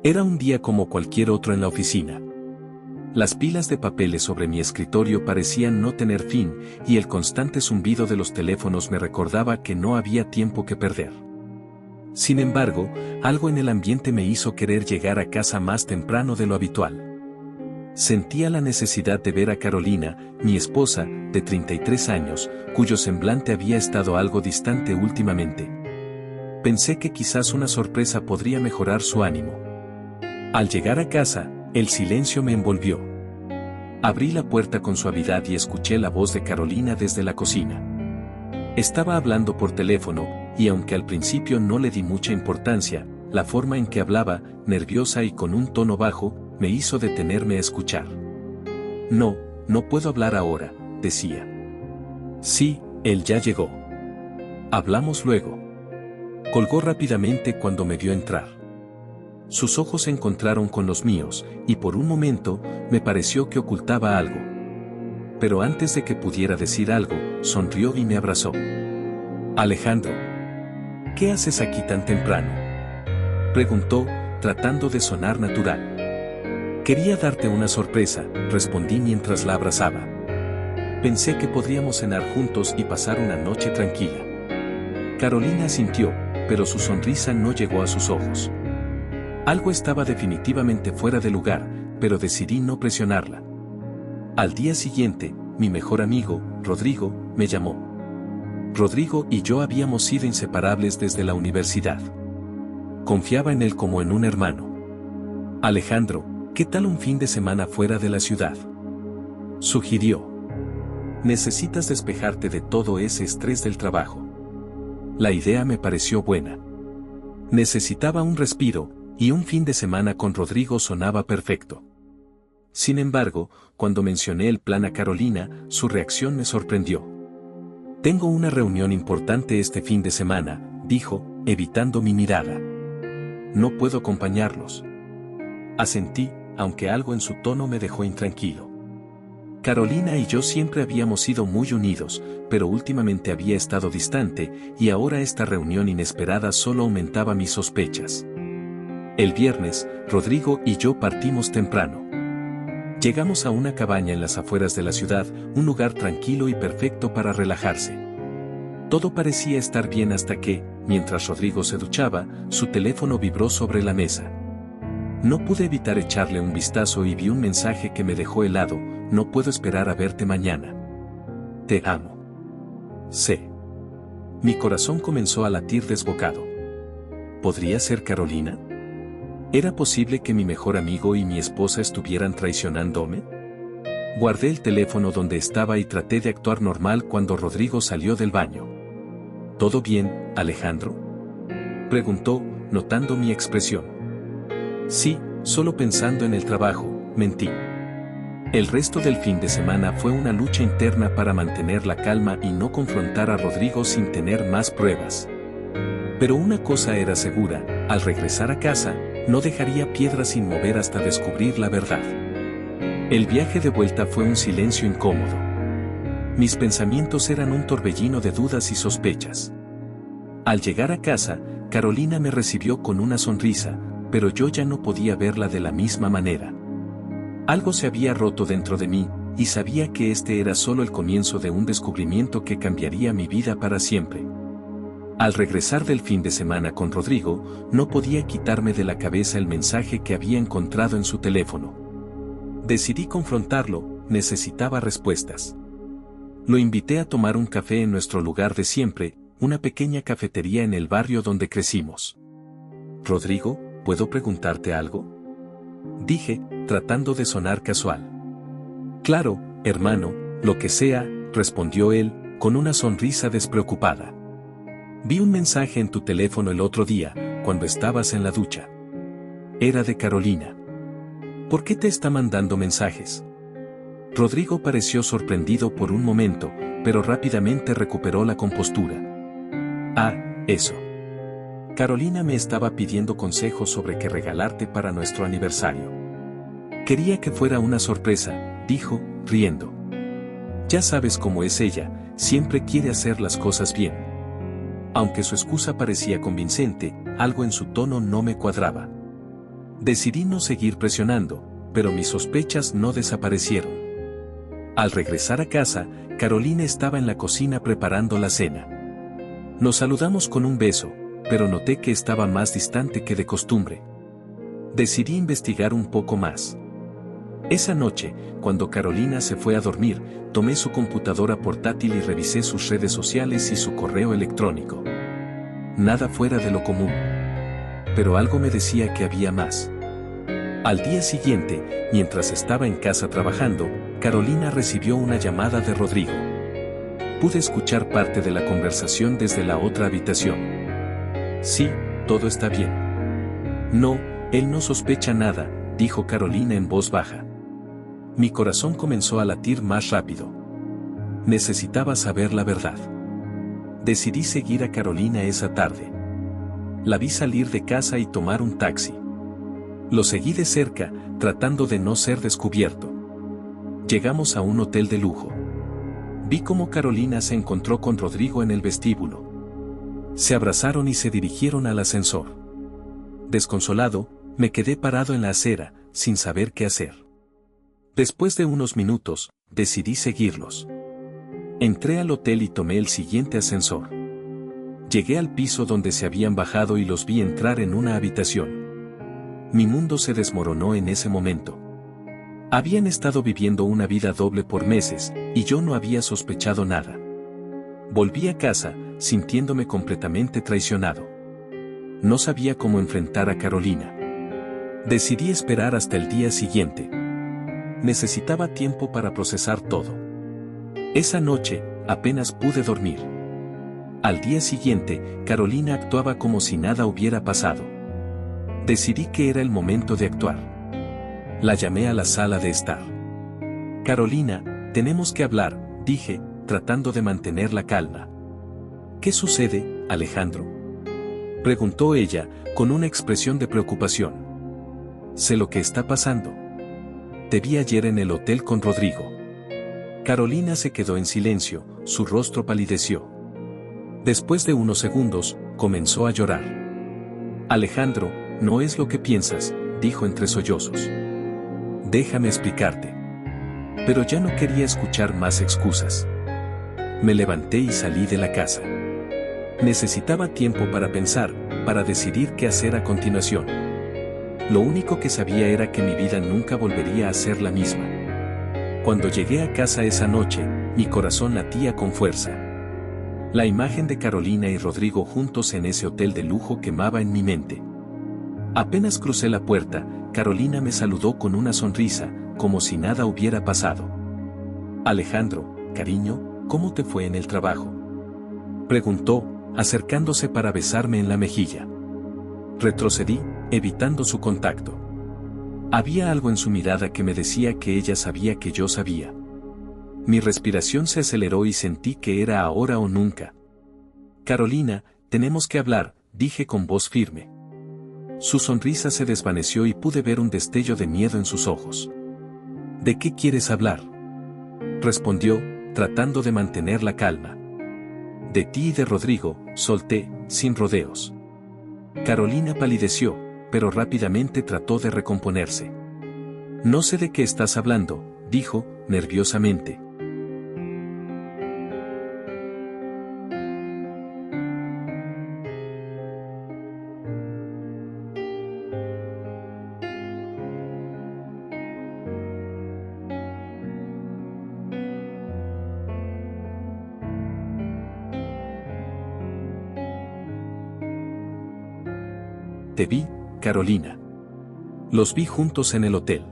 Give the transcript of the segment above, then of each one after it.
Era un día como cualquier otro en la oficina. Las pilas de papeles sobre mi escritorio parecían no tener fin, y el constante zumbido de los teléfonos me recordaba que no había tiempo que perder. Sin embargo, algo en el ambiente me hizo querer llegar a casa más temprano de lo habitual. Sentía la necesidad de ver a Carolina, mi esposa, de 33 años, cuyo semblante había estado algo distante últimamente. Pensé que quizás una sorpresa podría mejorar su ánimo. Al llegar a casa, el silencio me envolvió. Abrí la puerta con suavidad y escuché la voz de Carolina desde la cocina. Estaba hablando por teléfono, y aunque al principio no le di mucha importancia, la forma en que hablaba, nerviosa y con un tono bajo, me hizo detenerme a escuchar. No puedo hablar ahora, decía. Sí, él ya llegó. Hablamos luego. Colgó rápidamente cuando me vio entrar. Sus ojos se encontraron con los míos, y por un momento, me pareció que ocultaba algo. Pero antes de que pudiera decir algo, sonrió y me abrazó. Alejandro, ¿qué haces aquí tan temprano?, preguntó, tratando de sonar natural. Quería darte una sorpresa, respondí mientras la abrazaba. Pensé que podríamos cenar juntos y pasar una noche tranquila. Carolina asintió, pero su sonrisa no llegó a sus ojos. Algo estaba definitivamente fuera de lugar, pero decidí no presionarla. Al día siguiente, mi mejor amigo, Rodrigo, me llamó. Rodrigo y yo habíamos sido inseparables desde la universidad. Confiaba en él como en un hermano. Alejandro, ¿qué tal un fin de semana fuera de la ciudad?, sugirió. Necesitas despejarte de todo ese estrés del trabajo. La idea me pareció buena. Necesitaba un respiro, y un fin de semana con Rodrigo sonaba perfecto. Sin embargo, cuando mencioné el plan a Carolina, su reacción me sorprendió. Tengo una reunión importante este fin de semana, dijo, evitando mi mirada. No puedo acompañarlos. Asentí, aunque algo en su tono me dejó intranquilo. Carolina y yo siempre habíamos sido muy unidos, pero últimamente había estado distante, y ahora esta reunión inesperada solo aumentaba mis sospechas. El viernes, Rodrigo y yo partimos temprano. Llegamos a una cabaña en las afueras de la ciudad, un lugar tranquilo y perfecto para relajarse. Todo parecía estar bien hasta que, mientras Rodrigo se duchaba, su teléfono vibró sobre la mesa. No pude evitar echarle un vistazo y vi un mensaje que me dejó helado: no puedo esperar a verte mañana. Te amo. C. Mi corazón comenzó a latir desbocado. ¿Podría ser Carolina? ¿Era posible que mi mejor amigo y mi esposa estuvieran traicionándome? Guardé el teléfono donde estaba y traté de actuar normal cuando Rodrigo salió del baño. ¿Todo bien, Alejandro?, preguntó, notando mi expresión. Sí, solo pensando en el trabajo, mentí. El resto del fin de semana fue una lucha interna para mantener la calma y no confrontar a Rodrigo sin tener más pruebas. Pero una cosa era segura: al regresar a casa, no dejaría piedra sin mover hasta descubrir la verdad. El viaje de vuelta fue un silencio incómodo. Mis pensamientos eran un torbellino de dudas y sospechas. Al llegar a casa, Carolina me recibió con una sonrisa, pero yo ya no podía verla de la misma manera. Algo se había roto dentro de mí, y sabía que este era solo el comienzo de un descubrimiento que cambiaría mi vida para siempre. Al regresar del fin de semana con Rodrigo, no podía quitarme de la cabeza el mensaje que había encontrado en su teléfono. Decidí confrontarlo, necesitaba respuestas. Lo invité a tomar un café en nuestro lugar de siempre, una pequeña cafetería en el barrio donde crecimos. Rodrigo, ¿puedo preguntarte algo?, dije, tratando de sonar casual. Claro, hermano, lo que sea, respondió él, con una sonrisa despreocupada. Vi un mensaje en tu teléfono el otro día, cuando estabas en la ducha. Era de Carolina. ¿Por qué te está mandando mensajes? Rodrigo pareció sorprendido por un momento, pero rápidamente recuperó la compostura. Ah, eso. Carolina me estaba pidiendo consejos sobre qué regalarte para nuestro aniversario. Quería que fuera una sorpresa, dijo, riendo. Ya sabes cómo es ella, siempre quiere hacer las cosas bien. Aunque su excusa parecía convincente, algo en su tono no me cuadraba. Decidí no seguir presionando, pero mis sospechas no desaparecieron. Al regresar a casa, Carolina estaba en la cocina preparando la cena. Nos saludamos con un beso, pero noté que estaba más distante que de costumbre. Decidí investigar un poco más. Esa noche, cuando Carolina se fue a dormir, tomé su computadora portátil y revisé sus redes sociales y su correo electrónico. Nada fuera de lo común. Pero algo me decía que había más. Al día siguiente, mientras estaba en casa trabajando, Carolina recibió una llamada de Rodrigo. Pude escuchar parte de la conversación desde la otra habitación. Sí, todo está bien. No, él no sospecha nada, dijo Carolina en voz baja. Mi corazón comenzó a latir más rápido. Necesitaba saber la verdad. Decidí seguir a Carolina esa tarde. La vi salir de casa y tomar un taxi. Lo seguí de cerca, tratando de no ser descubierto. Llegamos a un hotel de lujo. Vi cómo Carolina se encontró con Rodrigo en el vestíbulo. Se abrazaron y se dirigieron al ascensor. Desconsolado, me quedé parado en la acera, sin saber qué hacer. Después de unos minutos, decidí seguirlos. Entré al hotel y tomé el siguiente ascensor. Llegué al piso donde se habían bajado y los vi entrar en una habitación. Mi mundo se desmoronó en ese momento. Habían estado viviendo una vida doble por meses, y yo no había sospechado nada. Volví a casa, sintiéndome completamente traicionado. No sabía cómo enfrentar a Carolina. Decidí esperar hasta el día siguiente. Necesitaba tiempo para procesar todo. Esa noche, apenas pude dormir. Al día siguiente, Carolina actuaba como si nada hubiera pasado. Decidí que era el momento de actuar. La llamé a la sala de estar. Carolina, tenemos que hablar, dije, tratando de mantener la calma. ¿Qué sucede, Alejandro?, preguntó ella, con una expresión de preocupación. Sé lo que está pasando. Te vi ayer en el hotel con Rodrigo. Carolina se quedó en silencio, su rostro palideció. Después de unos segundos, comenzó a llorar. Alejandro, no es lo que piensas, dijo entre sollozos. Déjame explicarte. Pero ya no quería escuchar más excusas. Me levanté y salí de la casa. Necesitaba tiempo para pensar, para decidir qué hacer a continuación. Lo único que sabía era que mi vida nunca volvería a ser la misma. Cuando llegué a casa esa noche, mi corazón latía con fuerza. La imagen de Carolina y Rodrigo juntos en ese hotel de lujo quemaba en mi mente. Apenas crucé la puerta, Carolina me saludó con una sonrisa, como si nada hubiera pasado. Alejandro, cariño, ¿cómo te fue en el trabajo?, preguntó, acercándose para besarme en la mejilla. Retrocedí, evitando su contacto. Había algo en su mirada que me decía que ella sabía que yo sabía. Mi respiración se aceleró y sentí que era ahora o nunca. Carolina, tenemos que hablar, dije con voz firme. Su sonrisa se desvaneció y pude ver un destello de miedo en sus ojos. ¿De qué quieres hablar?, respondió, tratando de mantener la calma. De ti y de Rodrigo, solté, sin rodeos. Carolina palideció, pero rápidamente trató de recomponerse. No sé de qué estás hablando, dijo, nerviosamente. Te vi, Carolina. Los vi juntos en el hotel.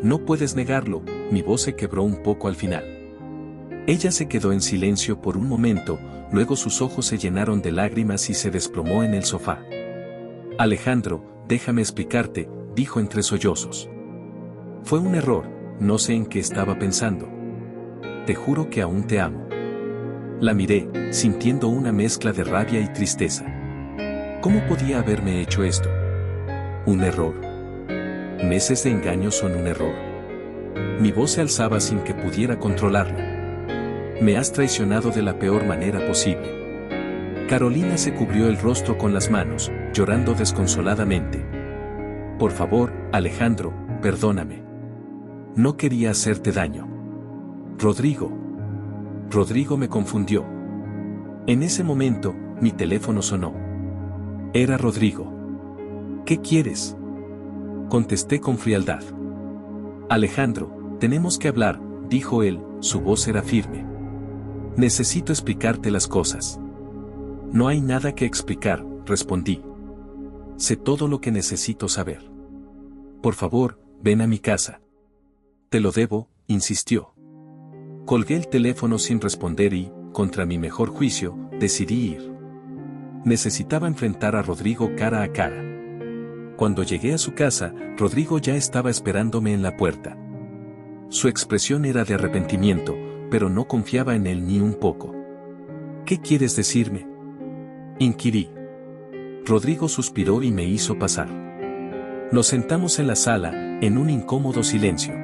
No puedes negarlo, mi voz se quebró un poco al final. Ella se quedó en silencio por un momento, luego sus ojos se llenaron de lágrimas y se desplomó en el sofá. Alejandro, déjame explicarte, dijo entre sollozos. Fue un error, no sé en qué estaba pensando. Te juro que aún te amo. La miré, sintiendo una mezcla de rabia y tristeza. ¿Cómo podía haberme hecho esto? ¿Un error? ¿Meses de engaño son un error? Mi voz se alzaba sin que pudiera controlarla. Me has traicionado de la peor manera posible. Carolina se cubrió el rostro con las manos, llorando desconsoladamente. Por favor, Alejandro, perdóname. No quería hacerte daño. Rodrigo. Rodrigo me confundió. En ese momento, mi teléfono sonó. Era Rodrigo. ¿Qué quieres? Contesté con frialdad. Alejandro, tenemos que hablar, dijo él, su voz era firme. Necesito explicarte las cosas. No hay nada que explicar, respondí. Sé todo lo que necesito saber. Por favor, ven a mi casa. Te lo debo, insistió. Colgué el teléfono sin responder y, contra mi mejor juicio, decidí ir. Necesitaba enfrentar a Rodrigo cara a cara. Cuando llegué a su casa, Rodrigo ya estaba esperándome en la puerta. Su expresión era de arrepentimiento, pero no confiaba en él ni un poco. ¿Qué quieres decirme?, inquirí. Rodrigo suspiró y me hizo pasar. Nos sentamos en la sala, en un incómodo silencio.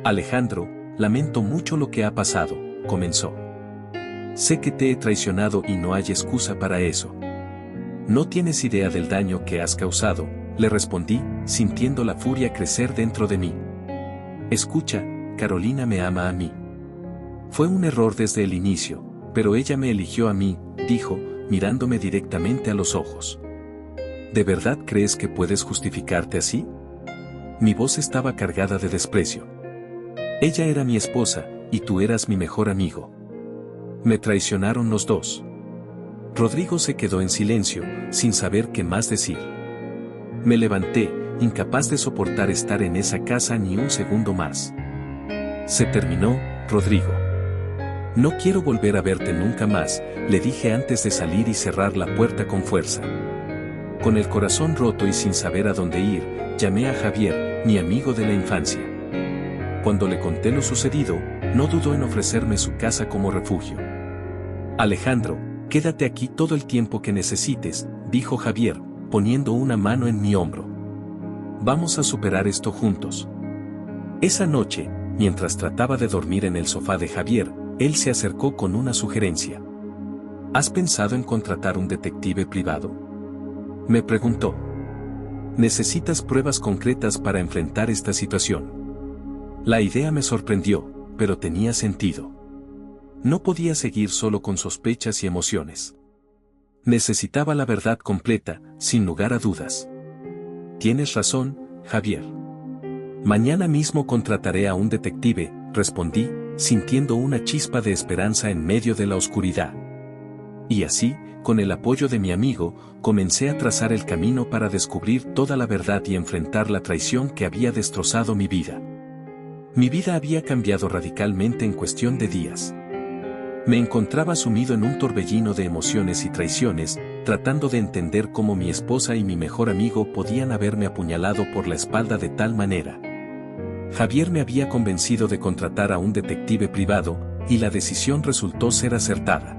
Alejandro, lamento mucho lo que ha pasado, comenzó. Sé que te he traicionado y no hay excusa para eso. No tienes idea del daño que has causado, le respondí, sintiendo la furia crecer dentro de mí. Escucha, Carolina me ama a mí. Fue un error desde el inicio, pero ella me eligió a mí, dijo, mirándome directamente a los ojos. ¿De verdad crees que puedes justificarte así? Mi voz estaba cargada de desprecio. Ella era mi esposa, y tú eras mi mejor amigo. Me traicionaron los dos. Rodrigo se quedó en silencio, sin saber qué más decir. Me levanté, incapaz de soportar estar en esa casa ni un segundo más. Se terminó, Rodrigo. No quiero volver a verte nunca más, le dije antes de salir y cerrar la puerta con fuerza. Con el corazón roto y sin saber a dónde ir, llamé a Javier, mi amigo de la infancia. Cuando le conté lo sucedido, no dudó en ofrecerme su casa como refugio. Alejandro, quédate aquí todo el tiempo que necesites, dijo Javier, poniendo una mano en mi hombro. Vamos a superar esto juntos. Esa noche, mientras trataba de dormir en el sofá de Javier, él se acercó con una sugerencia. ¿Has pensado en contratar un detective privado?, me preguntó. Necesitas pruebas concretas para enfrentar esta situación. La idea me sorprendió, pero tenía sentido. No podía seguir solo con sospechas y emociones. Necesitaba la verdad completa, sin lugar a dudas. Tienes razón, Javier. Mañana mismo contrataré a un detective, respondí, sintiendo una chispa de esperanza en medio de la oscuridad. Y así, con el apoyo de mi amigo, comencé a trazar el camino para descubrir toda la verdad y enfrentar la traición que había destrozado mi vida. Mi vida había cambiado radicalmente en cuestión de días. Me encontraba sumido en un torbellino de emociones y traiciones, tratando de entender cómo mi esposa y mi mejor amigo podían haberme apuñalado por la espalda de tal manera. Javier me había convencido de contratar a un detective privado, y la decisión resultó ser acertada.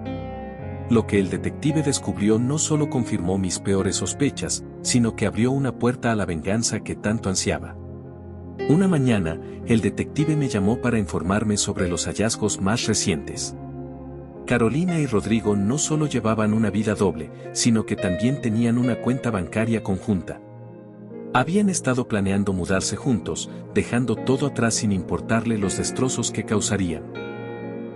Lo que el detective descubrió no solo confirmó mis peores sospechas, sino que abrió una puerta a la venganza que tanto ansiaba. Una mañana, el detective me llamó para informarme sobre los hallazgos más recientes. Carolina y Rodrigo no solo llevaban una vida doble, sino que también tenían una cuenta bancaria conjunta. Habían estado planeando mudarse juntos, dejando todo atrás sin importarle los destrozos que causarían.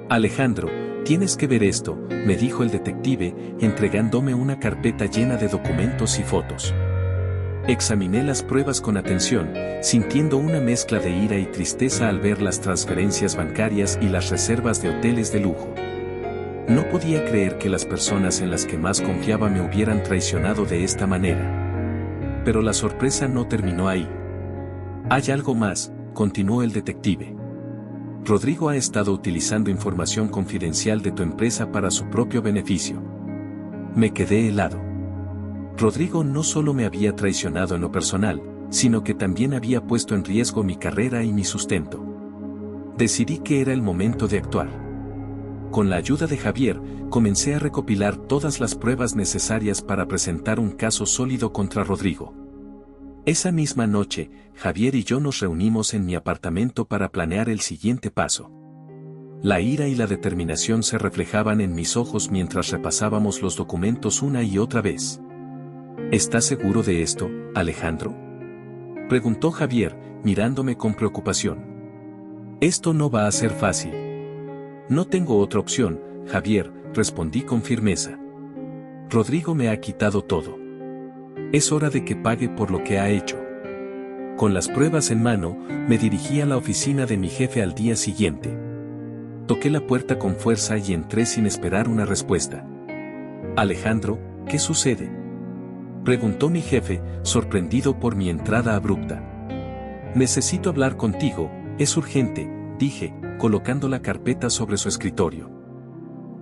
Alejandro, tienes que ver esto, me dijo el detective, entregándome una carpeta llena de documentos y fotos. Examiné las pruebas con atención, sintiendo una mezcla de ira y tristeza al ver las transferencias bancarias y las reservas de hoteles de lujo. No podía creer que las personas en las que más confiaba me hubieran traicionado de esta manera. Pero la sorpresa no terminó ahí. Hay algo más, continuó el detective. Rodrigo ha estado utilizando información confidencial de tu empresa para su propio beneficio. Me quedé helado. Rodrigo no solo me había traicionado en lo personal, sino que también había puesto en riesgo mi carrera y mi sustento. Decidí que era el momento de actuar. Con la ayuda de Javier, comencé a recopilar todas las pruebas necesarias para presentar un caso sólido contra Rodrigo. Esa misma noche, Javier y yo nos reunimos en mi apartamento para planear el siguiente paso. La ira y la determinación se reflejaban en mis ojos mientras repasábamos los documentos una y otra vez. ¿Estás seguro de esto, Alejandro?, Preguntó Javier, mirándome con preocupación. Esto no va a ser fácil. No tengo otra opción, Javier, respondí con firmeza. Rodrigo me ha quitado todo. Es hora de que pague por lo que ha hecho. Con las pruebas en mano, me dirigí a la oficina de mi jefe al día siguiente. Toqué la puerta con fuerza y entré sin esperar una respuesta. Alejandro, ¿qué sucede?, preguntó mi jefe, sorprendido por mi entrada abrupta. Necesito hablar contigo, es urgente, dije, colocando la carpeta sobre su escritorio.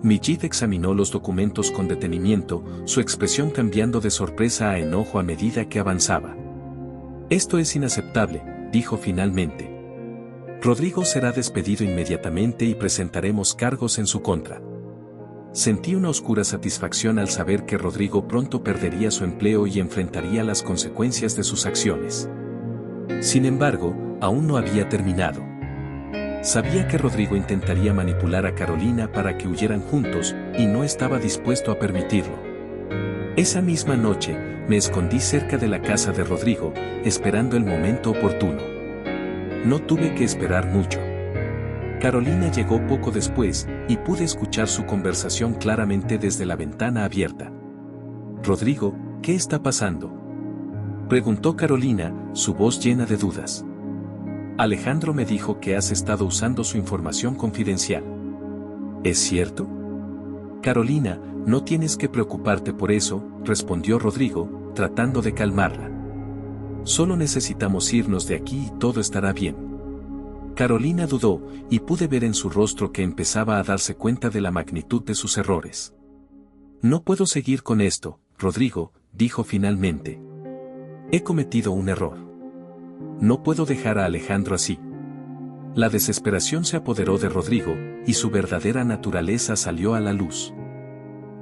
Mi jefe examinó los documentos con detenimiento, su expresión cambiando de sorpresa a enojo a medida que avanzaba. Esto es inaceptable, dijo finalmente. Rodrigo será despedido inmediatamente y presentaremos cargos en su contra. Sentí una oscura satisfacción al saber que Rodrigo pronto perdería su empleo y enfrentaría las consecuencias de sus acciones. Sin embargo, aún no había terminado. Sabía que Rodrigo intentaría manipular a Carolina para que huyeran juntos, y no estaba dispuesto a permitirlo. Esa misma noche, me escondí cerca de la casa de Rodrigo, esperando el momento oportuno. No tuve que esperar mucho. Carolina llegó poco después, y pude escuchar su conversación claramente desde la ventana abierta. «Rodrigo, ¿qué está pasando?», preguntó Carolina, su voz llena de dudas. «Alejandro me dijo que has estado usando su información confidencial. ¿Es cierto?». «Carolina, no tienes que preocuparte por eso», respondió Rodrigo, tratando de calmarla. «Solo necesitamos irnos de aquí y todo estará bien». Carolina dudó, y pude ver en su rostro que empezaba a darse cuenta de la magnitud de sus errores. «No puedo seguir con esto, Rodrigo», dijo finalmente. «He cometido un error. No puedo dejar a Alejandro así». La desesperación se apoderó de Rodrigo, y su verdadera naturaleza salió a la luz.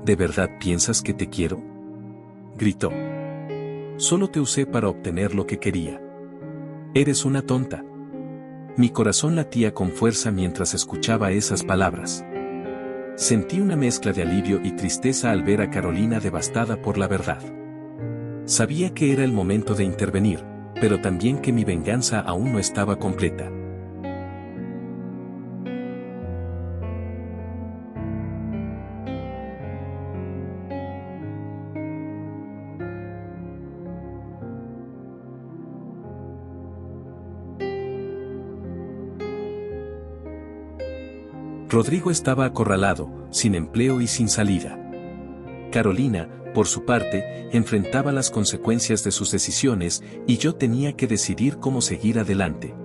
«¿De verdad piensas que te quiero?», gritó. «Solo te usé para obtener lo que quería. Eres una tonta». Mi corazón latía con fuerza mientras escuchaba esas palabras. Sentí una mezcla de alivio y tristeza al ver a Carolina devastada por la verdad. Sabía que era el momento de intervenir, pero también que mi venganza aún no estaba completa. Rodrigo estaba acorralado, sin empleo y sin salida. Carolina, por su parte, enfrentaba las consecuencias de sus decisiones, y yo tenía que decidir cómo seguir adelante.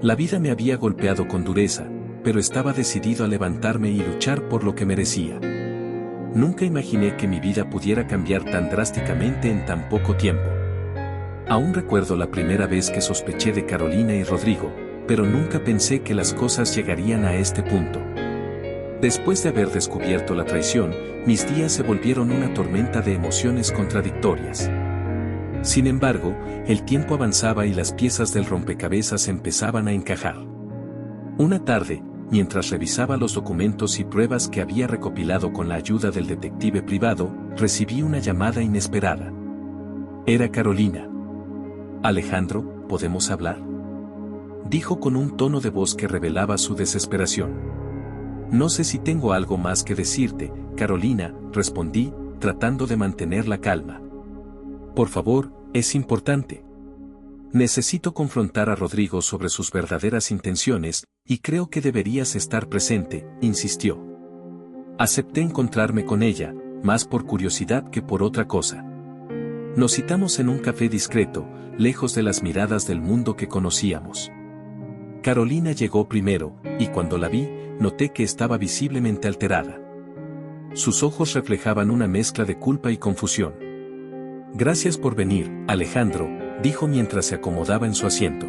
La vida me había golpeado con dureza, pero estaba decidido a levantarme y luchar por lo que merecía. Nunca imaginé que mi vida pudiera cambiar tan drásticamente en tan poco tiempo. Aún recuerdo la primera vez que sospeché de Carolina y Rodrigo, pero nunca pensé que las cosas llegarían a este punto. Después de haber descubierto la traición, mis días se volvieron una tormenta de emociones contradictorias. Sin embargo, el tiempo avanzaba y las piezas del rompecabezas empezaban a encajar. Una tarde, mientras revisaba los documentos y pruebas que había recopilado con la ayuda del detective privado, recibí una llamada inesperada. Era Carolina. «Alejandro, ¿podemos hablar?», dijo con un tono de voz que revelaba su desesperación. «No sé si tengo algo más que decirte, Carolina», respondí, tratando de mantener la calma. «Por favor, es importante. Necesito confrontar a Rodrigo sobre sus verdaderas intenciones, y creo que deberías estar presente», insistió. Acepté encontrarme con ella, más por curiosidad que por otra cosa. Nos citamos en un café discreto, lejos de las miradas del mundo que conocíamos. Carolina llegó primero, y cuando la vi, noté que estaba visiblemente alterada. Sus ojos reflejaban una mezcla de culpa y confusión. «Gracias por venir, Alejandro», dijo mientras se acomodaba en su asiento.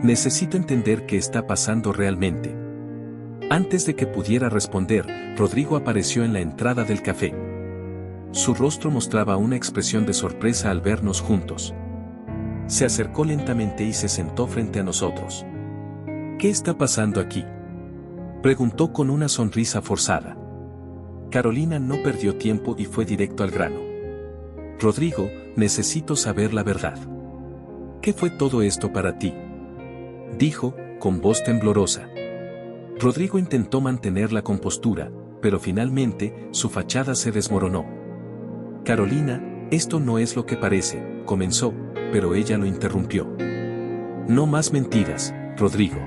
«Necesito entender qué está pasando realmente». Antes de que pudiera responder, Rodrigo apareció en la entrada del café. Su rostro mostraba una expresión de sorpresa al vernos juntos. Se acercó lentamente y se sentó frente a nosotros. «¿Qué está pasando aquí?», preguntó con una sonrisa forzada. Carolina no perdió tiempo y fue directo al grano. «Rodrigo, necesito saber la verdad. ¿Qué fue todo esto para ti?, dijo, con voz temblorosa. Rodrigo intentó mantener la compostura, pero finalmente, su fachada se desmoronó. Carolina, esto no es lo que parece, comenzó, pero ella lo interrumpió. No más mentiras, Rodrigo.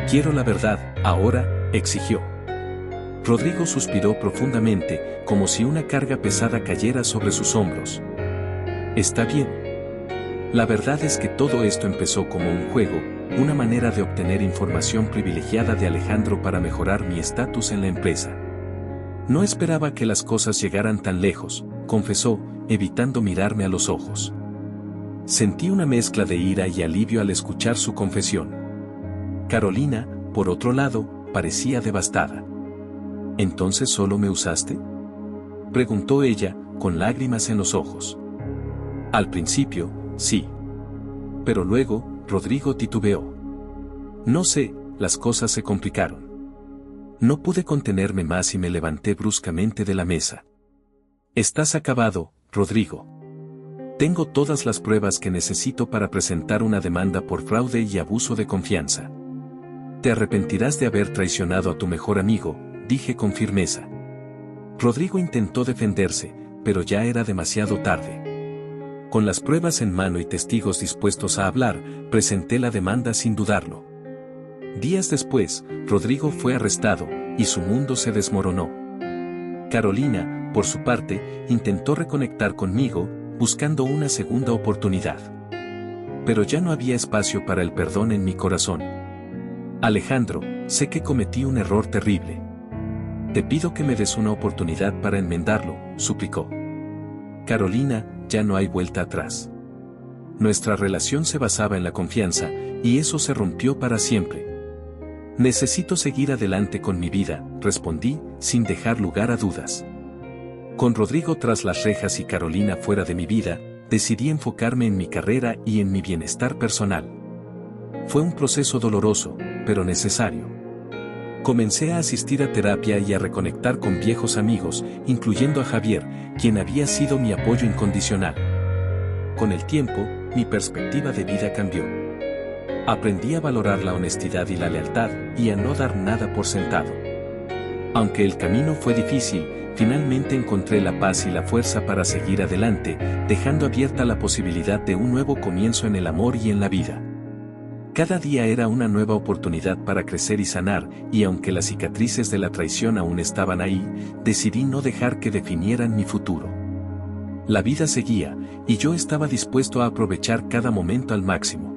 Quiero la verdad, ahora, exigió. Rodrigo suspiró profundamente, como si una carga pesada cayera sobre sus hombros. Está bien. La verdad es que todo esto empezó como un juego, una manera de obtener información privilegiada de Alejandro para mejorar mi estatus en la empresa. No esperaba que las cosas llegaran tan lejos, confesó, evitando mirarme a los ojos. Sentí una mezcla de ira y alivio al escuchar su confesión. Carolina, por otro lado, parecía devastada. ¿Entonces solo me usaste?, preguntó ella, con lágrimas en los ojos. Al principio, sí. Pero luego, Rodrigo titubeó. No sé, las cosas se complicaron. No pude contenerme más y me levanté bruscamente de la mesa. Estás acabado, Rodrigo. Tengo todas las pruebas que necesito para presentar una demanda por fraude y abuso de confianza. Te arrepentirás de haber traicionado a tu mejor amigo, dije con firmeza. Rodrigo intentó defenderse, pero ya era demasiado tarde. Con las pruebas en mano y testigos dispuestos a hablar, presenté la demanda sin dudarlo. Días después, Rodrigo fue arrestado, y su mundo se desmoronó. Carolina, por su parte, intentó reconectar conmigo, buscando una segunda oportunidad. Pero ya no había espacio para el perdón en mi corazón. Alejandro, sé que cometí un error terrible. Te pido que me des una oportunidad para enmendarlo, suplicó. Carolina, ya no hay vuelta atrás. Nuestra relación se basaba en la confianza, y eso se rompió para siempre. Necesito seguir adelante con mi vida, respondí, sin dejar lugar a dudas. Con Rodrigo tras las rejas y Carolina fuera de mi vida, decidí enfocarme en mi carrera y en mi bienestar personal. Fue un proceso doloroso, pero necesario. Comencé a asistir a terapia y a reconectar con viejos amigos, incluyendo a Javier, quien había sido mi apoyo incondicional. Con el tiempo, mi perspectiva de vida cambió. Aprendí a valorar la honestidad y la lealtad, y a no dar nada por sentado. Aunque el camino fue difícil, finalmente encontré la paz y la fuerza para seguir adelante, dejando abierta la posibilidad de un nuevo comienzo en el amor y en la vida. Cada día era una nueva oportunidad para crecer y sanar, y aunque las cicatrices de la traición aún estaban ahí, decidí no dejar que definieran mi futuro. La vida seguía, y yo estaba dispuesto a aprovechar cada momento al máximo.